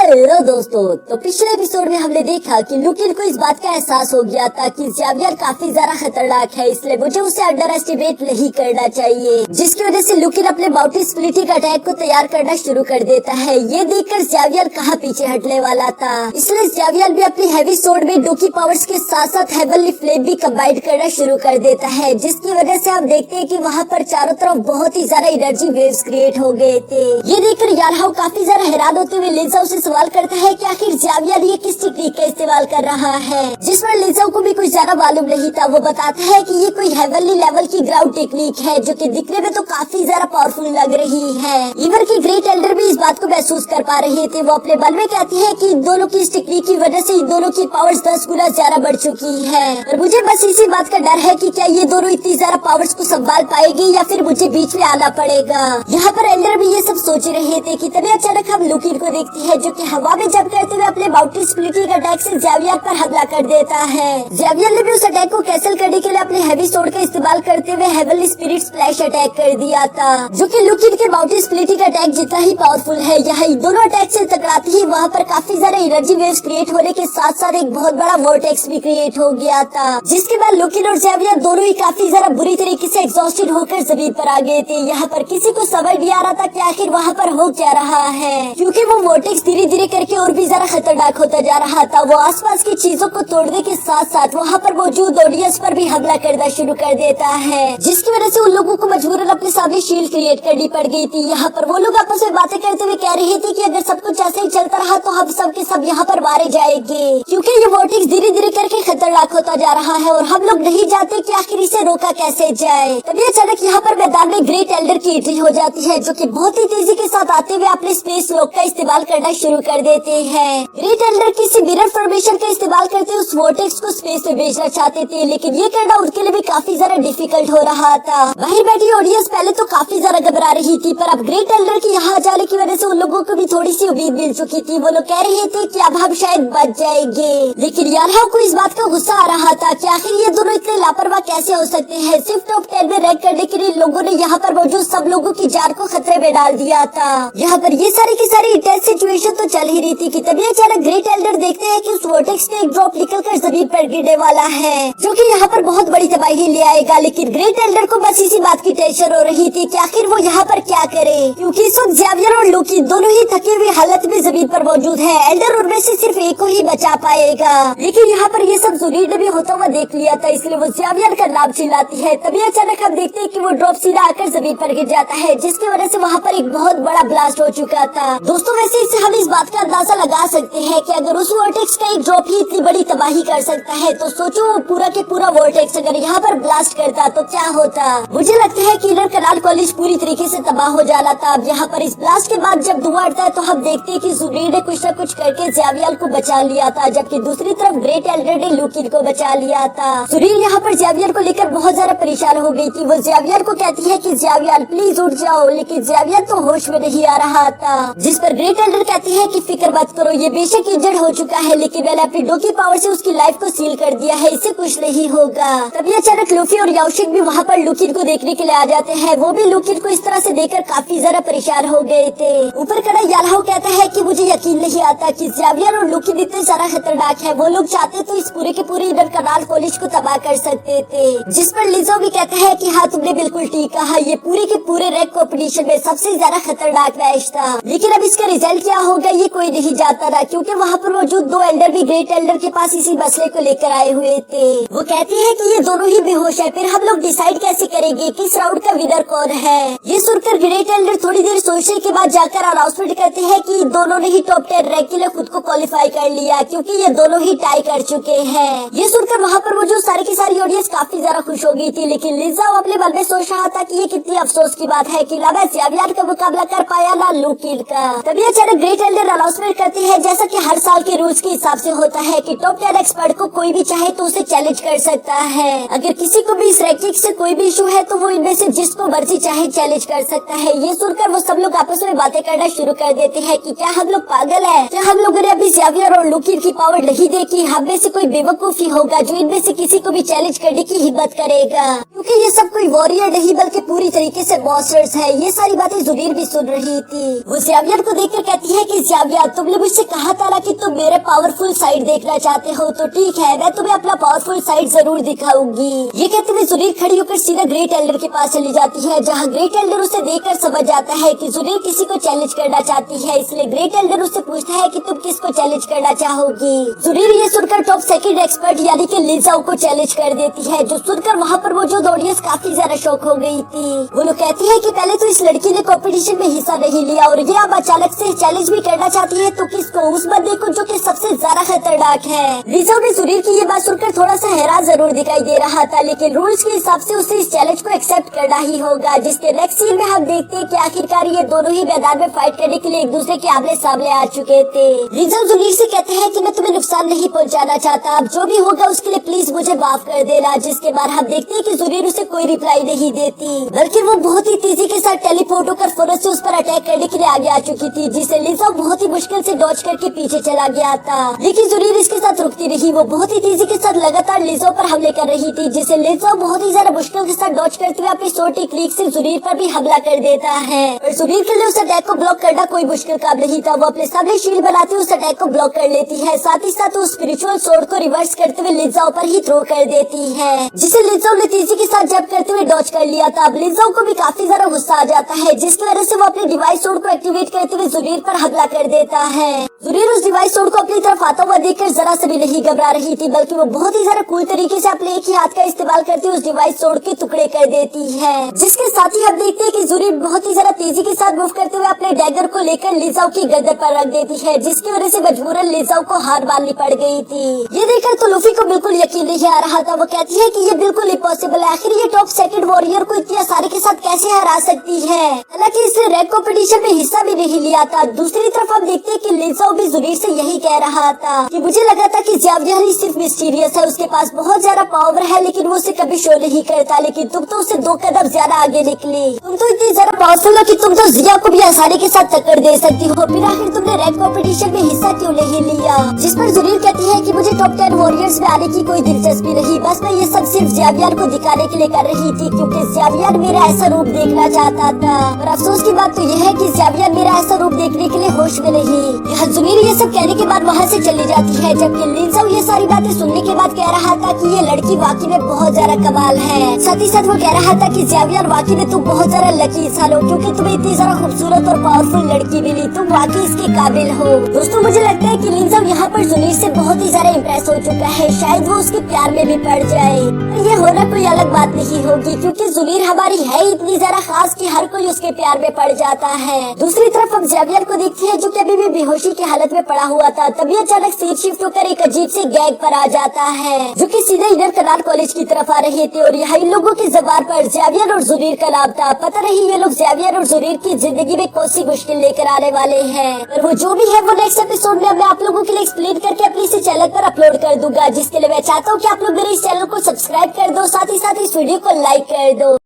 Hello दोस्तों, तो पिछले एपिसोड में हमने देखा कि लुकिन को इस बात का एहसास हो गया था कि ज़ेवियर काफी ज्यादा खतरनाक है, इसलिए मुझे उसे अंडर एस्टिमेट नहीं करना चाहिए, जिसकी वजह से लुकिन अपने बाउटी स्प्लिटिंग अटैक को तैयार करना शुरू कर देता है। ये देखकर ज़ेवियर कहाँ पीछे हटने वाला था, इसलिए ज़ेवियर भी अपनी हैवी सोर्ड में डोकी पावर्स के साथ साथ हेवनली फ्लेम भी कंबाइन करना शुरू कर देता है, जिसकी वजह से हम देखते हैं कि वहाँ पर चारों तरफ बहुत ही ज्यादा एनर्जी वेव्स क्रिएट हो गए थे। ये देखकर यारहाउ काफी ज्यादा हैरान होते हुए लिंजाओ से सवाल करता है कि आखिर ज़ेवियर ये किस टेक्निक का इस्तेमाल कर रहा है, जिस पर लिंजाओ को भी कुछ ज्यादा मालूम नहीं था। वो बताता है कि ये कोई हेवनली लेवल की ग्राउंड टेक्निक है जो कि दिखने में तो काफी ज्यादा पावरफुल लग रही है। इवन की ग्रेट एल्डर भी इस बात को महसूस कर पा रहे थे। वो अपने मन में कहती है कि इन दोनों की इस टेक्निक की वजह से इन दोनों की पावर्स 10 गुना ज्यादा बढ़ चुकी है, और मुझे बस इसी बात का डर है कि क्या ये दोनों इतनी ज्यादा पावर्स को संभाल पाएगी या फिर मुझे बीच में आना पड़ेगा। यहाँ पर एल्डर भी ये सब सोच रहे थे कि तभी अचानक हम लुकिन को देखती है जो कि हवा में जंप करते हुए अपने बाउटी स्प्लिटिंग अटैक से ज़ेवियर पर हमला कर देता है। ज़ेवियर ने भी उस अटैक को कैंसिल करने के लिए अपने हैवी सोर्ड का इस्तेमाल करते हुए हेवनली स्पिरिट स्प्लैश अटैक कर दिया था, जो कि लुकिन के बाउटी स्प्लिटिंग अटैक जितना ही पावरफुल है। यहाँ दोनों अटैक से टकराते ही वहाँ पर काफी ज्यादा एनर्जी वेव्स क्रिएट होने के साथ साथ एक बहुत बड़ा वोर्टेक्स भी क्रिएट हो गया था, जिसके बाद लुकिन और ज़ेवियर दोनों ही काफी ज्यादा बुरी तरीके से एग्जॉस्टेड होकर जमीन पर आ गए थे। यहाँ पर किसी को समझ नहीं आ रहा था कि आखिर वहाँ पर हो क्या रहा है, क्योंकि वो वोर्टेक्स धीरे धीरे करके और भी ज्यादा खतरनाक होता जा रहा था। वो आसपास की चीजों को तोड़ने के साथ साथ वहाँ पर मौजूद ऑडियंस पर भी हमला करना शुरू कर देता है, जिसकी वजह से उन लोगों को मजबूरन अपने सामने शील्ड क्रिएट करनी पड़ गई थी। यहाँ पर वो लोग आपस में बातें करते हुए कह रहे थे कि अगर सब कुछ ऐसे ही चलता रहा तो हम सब के सब यहाँ पर मारे जाएंगे, क्योंकि ये वोर्टेक्स धीरे धीरे करके खतरनाक होता जा रहा है और हम लोग नहीं जानते कि आखिर इसे रोका कैसे जाए। तभी अचानक यहाँ पर मैदान में ग्रेट एल्डर की एंट्री हो जाती है, जो कि बहुत ही तेजी के साथ आते हुए अपने स्पेस लॉक का इस्तेमाल करना शुरू कर देते हैं। ग्रेट एल्डर किसी मिरर फॉर्मेशन का इस्तेमाल करते उस वोर्टेक्स को स्पेस में भेजना चाहते थे, लेकिन ये करना उनके लिए भी काफी ज्यादा डिफिकल्ट हो रहा था। बाहर बैठी ऑडियंस पहले तो काफी ज्यादा घबरा रही थी, पर अब ग्रेट एल्डर के यहाँ जाने की वजह से उन लोगों को भी थोड़ी सी उम्मीद मिल चुकी थी। वो लोग कह रहे थे कि अब हम शायद बच जाएंगे, लेकिन यारहाउ को इस बात का गुस्सा आ रहा था कि आखिर ये दोनों इतने लापरवाह कैसे हो सकते हैं। सिर्फ टॉप 10 में रैंक करने के लिए लोगों ने यहाँ पर मौजूद सब लोगों की जान को खतरे में डाल दिया था। यहाँ पर ये सारी की सारी इंटेंस सिचुएशन तो चल ही रही थी कि तभी अचानक ग्रेट एल्डर देखते हैं कि उस वोर्टेक्स में एक ड्रॉप निकलकर जमीन पर गिरने वाला है, जो कि यहाँ पर बहुत बड़ी तबाही ले आएगा। लेकिन ग्रेट एल्डर को बस इसी बात की टेंशन हो रही थी कि आखिर वो यहाँ पर क्या करे, क्योंकि इस वक्त ज़ेवियर और लुकिन दोनों ही थके हुए हालत में जमीन पर मौजूद है। एल्डर उनमें से सिर्फ एक को ही बचा पाएगा, लेकिन यहाँ पर ये सब जुरीड ने भी होता हुआ देख लिया था, इसलिए वो ज़ेवियर का नाम चिल्लाती है। तभी अचानक हम देखते हैं कि वो ड्रॉप सीधा आकर जमीन पर गिर जाता है, जिसकी वजह से वहाँ पर एक बहुत बड़ा ब्लास्ट हो चुका था। दोस्तों वैसे इससे हम इस बात का अंदाजा लगा सकते हैं कि अगर उस वोर्टेक्स का एक ड्रॉप ही इतनी बड़ी तबाही कर सकता है, तो सोचो वो पूरा के पूरा वोर्टेक्स अगर यहाँ पर ब्लास्ट करता तो क्या होता। मुझे लगता है कि इनर कनाल कॉलेज पूरी तरीके से तबाह हो जाना था। अब यहाँ पर इस ब्लास्ट के बाद जब धुआं उठता है तो हम देखते हैं कि जुरीड ने कुछ न कुछ करके ज़ेवियर को बचा लिया था, जबकि दूसरी तरफ ग्रेट एल्डर ने लुकिन को बचा लिया था। जुरीड यहाँ पर ज़ेवियर को लेकर बहुत ज्यादा परेशान हो गई थी। वो ज़ेवियर को कहती है कि ज़ेवियर प्लीज उठ जाओ, लेकिन ज़ेवियर तो होश में नहीं आ रहा था, जिस पर ग्रेट एल्डर कहती है कि फिक्र मत करो, ये बेशक इंजर्ड हो चुका है, लेकिन मैंने अपनी डोकी पावर से उसकी लाइफ को सील कर दिया है, इससे कुछ नहीं होगा। तभी अचानक लूफी और याओशिंग भी वहाँ पर लुकिन को देखने के लिए आ जाते हैं। वो भी लुकिन को इस तरह से देखकर काफी ज्यादा परेशान हो गए थे। ऊपर खड़ा यारहाउ कहता है कि मुझे यकीन नहीं आता कि ज़ेवियर और लुकिन इतने ज्यादा खतरनाक है। वो लोग चाहते तो इस पूरे के पूरे इनर कनाल कॉलेज को तबाह कर सकते थे, जिस पर लिंजाओ भी कहता है कि हाँ तुमने बिल्कुल ठीक कहा, ये पूरे के पूरे रैंक कॉम्पिटिशन में सबसे ज्यादा खतरनाक मैच था। लेकिन अब इसका रिजल्ट क्या होगा ये कोई नहीं जानता था, क्योंकि वहाँ पर मौजूद दो एल्डर भी ग्रेट एल्डर के पास इसी मसले को लेकर आए हुए थे। वो कहती है कि ये दोनों ही बेहोश है, फिर हम लोग डिसाइड कैसे करेंगे किस राउंड का विनर कौन है। ये सुनकर ग्रेट एल्डर थोड़ी देर सोचने के बाद जाकर अनाउंसमेंट करते हैं कि दोनों ने ही टॉप 10 रैंक के लिए खुद को क्वालिफाई कर लिया, क्योंकि ये दोनों ही टाई कर चुके हैं। ये सुनकर वहाँ पर मौजूद सारी की सारी ऑडियंस काफी ज्यादा खुश हो गई थी, लेकिन लिंजाओ अपने मन में सोच रहा था कि ये कितनी अफसोस की बात है कि ना मैं ज़ेवियर का मुकाबला कर पाया ना लुकिन का। तभी अचानक ग्रेट एल्डर अनाउंसमेंट करती है जैसा कि हर साल के रूल्स के हिसाब से होता है कि टॉप 10 एक्सपर्ट को कोई भी चाहे तो उसे चैलेंज कर सकता है। अगर किसी को भी इस रैंकिंग से कोई भी इशू है तो वो इनमें से जिसको मर्जी चाहे चैलेंज कर सकता है। ये सुनकर वो सब लोग आपस में बातें करना शुरू कर देते हैं कि क्या हम लोग पागल है, क्या हम लोगों ने अभी ज़ेवियर और लुकिन की पावर नहीं देखी, हम में से कोई बेवकूफी होगा जो इनमें से किसी को भी चैलेंज करने की हिम्मत करेगा, क्योंकि ये सब कोई वॉरियर नहीं बल्कि पूरी तरीके से मॉन्स्टर्स है। ये सारी बातें जुबीर भी सुन रही थी। वो ज़ेवियर को देखकर कहती है कि ज़ेवियर, तुमने मुझसे कहा था ना कि तुम मेरे पावरफुल साइड देखना चाहते हो, तो ठीक है, मैं तुम्हें अपना पावरफुल साइड जरूर दिखाऊंगी। ये कहते हुए जुबीर खड़ी होकर सीधा ग्रेट एल्डर के पास चली जाती है, जहाँ ग्रेट एल्डर उसे देखकर समझ जाता है कि जुबीर किसी को चैलेंज करना चाहती है। इसलिए ग्रेट एल्डर उससे पूछता है कि तुम किसको चैलेंज करना चाहोगी। जुबीर ये सुनकर टॉप सेकंड एक्सपर्ट यानी कि लिजाओ को चैलेंज कर देती है, जो सुनकर वहाँ पर मौजूद ऑडियंस काफी ज्यादा शॉक हो गई थी। वो लोग कहती है कि पहले तो इस लड़की ने कंपटीशन में हिस्सा नहीं लिया और ये अब अचानक से चैलेंज भी करना चाहती है, तो किसको? उस बंदे को जो कि सबसे ज्यादा खतरनाक है। लिजाओ ने जुबीर की ये बात सुनकर थोड़ा सा हैरान जरूर दिखाई दे रहा था, लेकिन रूल्स के हिसाब से उसे इस चैलेंज को एक्सेप्ट करना ही होगा। जिसके नेक्स्ट सीन में हम देखते हैं कि आखिरकार ये दोनों ही मैदान में फाइट करने के लिए एक दूसरे के आमने सामने आ चुके थे। लिजाओ जुबीर से कहते हैं कि मैं तुम्हें नुकसान नहीं पहुंचाना चाहता, अब जो भी होगा उसके लिए प्लीज मुझे माफ कर देना। जिसके बाद हम देखते हैं कि जुबीर उसे कोई रिप्लाई नहीं देती, बल्कि वो बहुत ही तेजी के साथ टेलीपोर्ट होकर फौरन से उस पर अटैक करने के लिए आगे आ चुकी थी, जिसे लिजाओ बहुत ही मुश्किल से डॉज करके पीछे चला गया था। लेकिन जुबीर इसके साथ रुकती रही, वो बहुत ही तेजी के साथ लगातार लिजाओ पर हमले कर रही थी, जिसे लिजाओ बहुत ही ज्यादा मुश्किल के साथ डॉज करते हुए अपनी छोटी क्लिक से जुबीर पर भी हमला कर देता है। और जुबीर के लिए उस अटैक को ब्लॉक करना कोई मुश्किल काम नहीं था। वो अपने सामने शील्ड बनाते हुए उस अटैक को ब्लॉक कर लेती है, साथ ही साथ वो स्पिरिचुअल स्वॉर्ड को रिवर्स करते हुए लिजाओ पर ही थ्रो कर देती है, जिसे लिजाओ ने तेजी के साथ जंप करते हुए डॉज कर लिया था। अब लिजाओ को भी काफी ज्यादा गुस्सा आ जाता है, जिसकी वजह से वो अपने डिवाइस स्वॉर्ड को एक्टिवेट करते हुए जुबीर पर हमला कर देता है। जुबीर उस डिवाइस स्वॉर्ड को अपनी तरफ आता हुआ देखकर जरा से भी नहीं घबरा रही थी, बल्कि वो बहुत ही ज्यादा कूल तरीके से अपने एक ही हाथ का इस्तेमाल करते हुए उस डिवाइस स्वॉर्ड के टुकड़े कर देती है। जिसके साथ ही हम देखते हैं कि जुबीर बहुत ही ज्यादा तेजी के साथ मूव करते हुए अपने डैगर को लेकर लिजाओ की गर्दन पर रख देती है, जिसकी वजह से मजबूरन लिजाओ को हार माननी पड़ गई थी। ये देखकर तो लूफी को बिल्कुल यकीन नहीं आ रहा था। वो कहती है कि ये बिल्कुल इम्पॉसिबल है, आखिर ये टॉप सेकंड वॉरियर को इतनी आसानी के साथ कैसे हरा सकती है। हालांकि इसने रैंक कॉम्पिटिशन में हिस्सा भी नहीं लिया था। दूसरी तरफ हम देखते हैं कि लिजाओ भी जुबीर से यही कह रहा था कि मुझे लगा था कि ज़ेवियर ही सिर्फ मिस्टीरियस है, उसके पास बहुत ज्यादा पावर है, लेकिन वो उसे कभी शो नहीं करता। लेकिन तुम तो उससे 2 कदम ज्यादा आगे निकली, तुम तो इतनी ज्यादा पावरफुल हो कि तुम तो जिया को भी आसानी के साथ टक्कर दे सकती हो, फिर आखिर तुमने रैंक कॉम्पिटिशन में हिस्सा क्यों नहीं लिया। जिस पर जुबीर कहती है कि मुझे टॉप 10 वॉरियर्स में आने की कोई दिलचस्पी नहीं, बस मैं ये सब सिर्फ ज़ेवियर को दिखाने के लिए कर रही थी, क्योंकि ज़ेवियर मेरा ऐसा रूप देखना चाहता था। और अफसोस की बात तो यह है कि ज़ेवियर मेरा ऐसा रूप देखने के लिए होश में नहीं। जुबीर ये सब कहने के बाद वहाँ से चली जाती है, जबकि लिजाओ ये सारी बातें सुनने के बाद कह रहा था कि ये लड़की वाकई में बहुत ज्यादा कमाल है। साथ ही साथ वो कह रहा था कि ज़ेवियर वाकई में तुम बहुत ज्यादा लकी इंसान हो, क्योंकि तुम्हें इतनी ज्यादा खूबसूरत और पावरफुल लड़की मिली, तुम वाकई इसके काबिल हो। दोस्तों मुझे लगता है कि लिजाओ यहाँ पर जुबीर से बहुत ही ज्यादा इम्प्रेस हो चुका है, शायद वो उसके प्यार में भी पड़ जाए। ये होना कोई अलग बात नहीं होगी, क्योंकि जुबीर हमारी है इतनी ज्यादा खास कि हर कोई उसके प्यार में पड़ जाता है। दूसरी तरफ हम ज़ेवियर को देखते हैं, जो कि अभी भी बेहोशी की हालत में पड़ा हुआ था। तभी अचानक सीट शिफ्ट होकर एक अजीब से गैंग पर आ जाता है, जो कि सीधे इधर कनाट कॉलेज की तरफ आ रहे थे। और यहाँ इन लोगों की ज़बान पर ज़ेवियर और जुबीर का नाम था। पता नहीं ये लोग ज़ेवियर और जुबीर की जिंदगी में कौन सी मुश्किल लेकर आने वाले हैं, और वो जो भी है वो नेक्स्ट एपिसोड में मैं आप लोगों के लिए एक्सप्लेन करके अपने इस चैनल पर अपलोड कर दूंगा, जिसके लिए मैं चाहता हूँ कि आप लोग मेरे इस चैनल को सब्सक्राइब कर दो, साथ ही साथ इस वीडियो को लाइक कर दो।